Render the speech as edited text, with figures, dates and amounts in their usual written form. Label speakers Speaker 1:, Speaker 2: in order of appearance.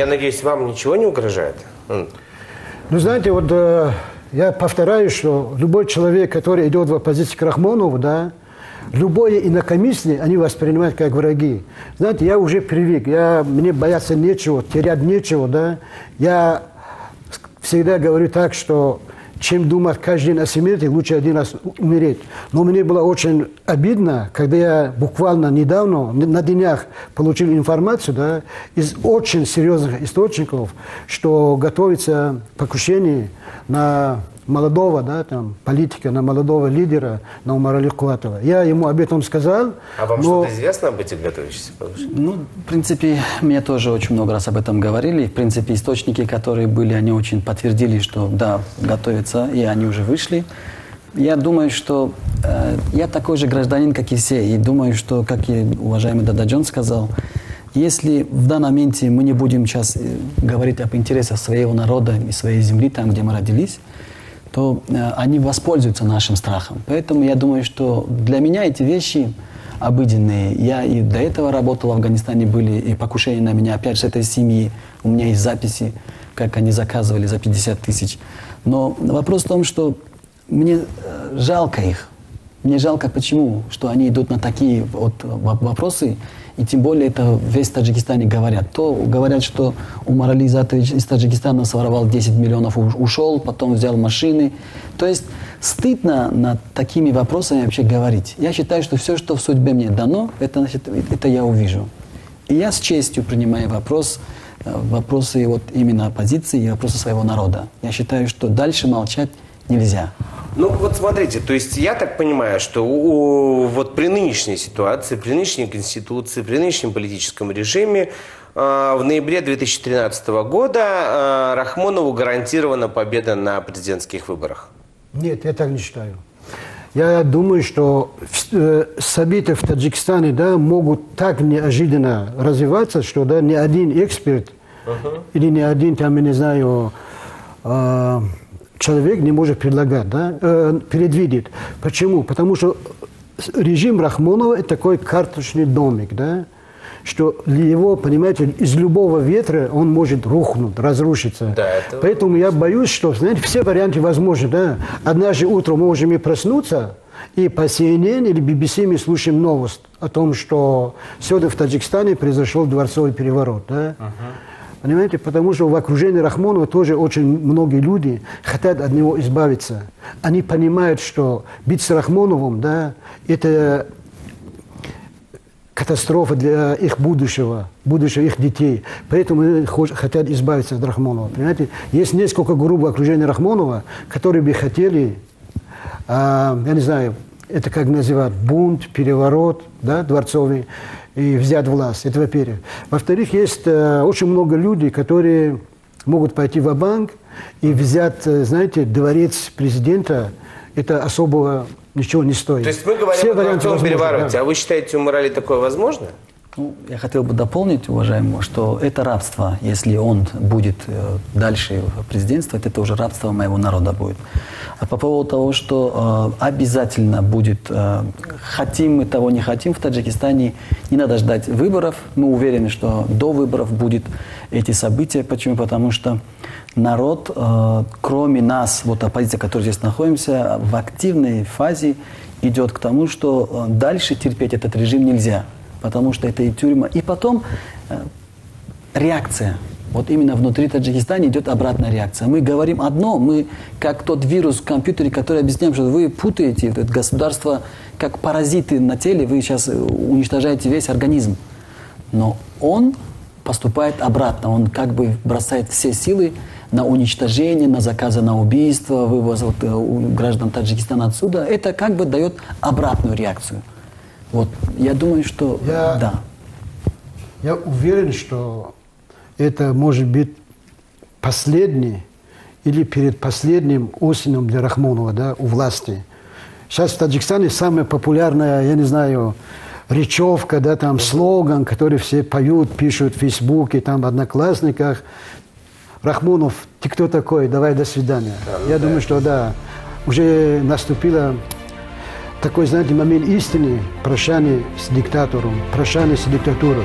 Speaker 1: я надеюсь, вам ничего не угрожает?
Speaker 2: Ну, знаете, вот я повторяю, что любой человек, который идет в оппозицию к Рахмонову, да, любое инакомыслие они воспринимают как враги. Знаете, я уже привык, мне бояться нечего, терять нечего, да. Я всегда говорю так, что чем думать каждый день о смерти, лучше один раз умереть. Но мне было очень обидно, когда я буквально недавно, на днях, получил информацию, да, из очень серьезных источников, что готовится покушение на молодого, да, там, политика, на молодого лидера, на Умара Ликуатова. Я ему об этом сказал.
Speaker 1: А вам что-то известно об этих готовящихся покушениях?
Speaker 3: Ну, в принципе, мне тоже очень много раз об этом говорили. В принципе, источники, которые были, они очень подтвердили, что да, готовятся, и они уже вышли. Я думаю, что я такой же гражданин, как и все, и думаю, что, как и уважаемый Дададжон сказал, если в данном моменте мы не будем сейчас говорить об интересах своего народа и своей земли, там, где мы родились, то они воспользуются нашим страхом. Поэтому я думаю, что для меня эти вещи обыденные. Я и до этого работал в Афганистане, были и покушения на меня, опять же, этой семьи. У меня есть записи, как они заказывали за 50 тысяч. Но вопрос в том, что мне жалко их. Мне жалко, почему, что они идут на такие вот вопросы, и тем более это весь в Таджикистане говорят. То говорят, что Умар Али Изатович из Таджикистана своровал 10 миллионов, ушел, потом взял машины. То есть стыдно над такими вопросами вообще говорить. Я считаю, что все, что в судьбе мне дано, это я увижу. И я с честью принимаю вопросы вот именно оппозиции и вопросы своего народа. Я считаю, что дальше молчать нельзя.
Speaker 1: Ну, вот смотрите, то есть я так понимаю, что вот при нынешней ситуации, при нынешней конституции, при нынешнем политическом режиме в ноябре 2013 года Рахмонову гарантирована победа на президентских выборах.
Speaker 2: Нет, я так не считаю. Я думаю, что события в Таджикистане, да, могут так неожиданно развиваться, что да, ни один эксперт или ни один, там, я не знаю, человек не может предлагать, да, предвидеть. Почему? Потому что режим Рахмонова – это такой карточный домик, да, что его, понимаете, из любого ветра он может рухнуть, разрушиться.
Speaker 1: Да, это...
Speaker 2: Поэтому я боюсь, что, знаете, все варианты возможны. Да? Однажды утром мы можем и проснуться, и по CNN или BBC мы слушаем новость о том, что сегодня в Таджикистане произошел дворцовый переворот. Да? Понимаете, потому что в окружении Рахмонова тоже очень многие люди хотят от него избавиться. Они понимают, что быть с Рахмоновым, да, это катастрофа для их будущего их детей. Поэтому они хотят избавиться от Рахмонова. Понимаете, есть несколько групп в окружении Рахмонова, которые бы хотели, я не знаю, это как называют, бунт, переворот, да, дворцовый, и взять власть. Это во-первых. Во-вторых, есть очень много людей, которые могут пойти в банк и взять, знаете, дворец президента. Это особого ничего не стоит.
Speaker 1: То есть мы говорим о дворцовом перевороте. Да. А вы считаете, у Умара такое возможно?
Speaker 3: Ну, я хотел бы дополнить, уважаемого, что это рабство, если он будет дальше президентствовать, это уже рабство моего народа будет. А по поводу того, что обязательно будет, хотим мы того, не хотим, в Таджикистане не надо ждать выборов. Мы уверены, что до выборов будут эти события. Почему? Потому что народ, кроме нас, вот оппозиция, которая здесь находимся, в активной фазе идет к тому, что дальше терпеть этот режим нельзя. Потому что это и тюрьма. И потом реакция. Вот именно внутри Таджикистана идет обратная реакция. Мы говорим одно, мы как тот вирус в компьютере, который объясняем, что вы путаете это государство как паразиты на теле, вы сейчас уничтожаете весь организм. Но он поступает обратно, он как бы бросает все силы на уничтожение, на заказы на убийство, вывоз граждан Таджикистана отсюда. Это как бы дает обратную реакцию. Вот, я думаю, что да.
Speaker 2: Я уверен, что это может быть последний или перед последним осенью для Рахмонова, да, у власти. Сейчас в Таджикистане самая популярная, я не знаю, речевка, да, там слоган, который все поют, пишут в Фейсбуке, там в Одноклассниках. Рахмонов, ты кто такой? Давай, до свидания. Я думаю, что да, уже наступила такой, знаете, момент истины, прощание с диктатором, прощание с диктатурой.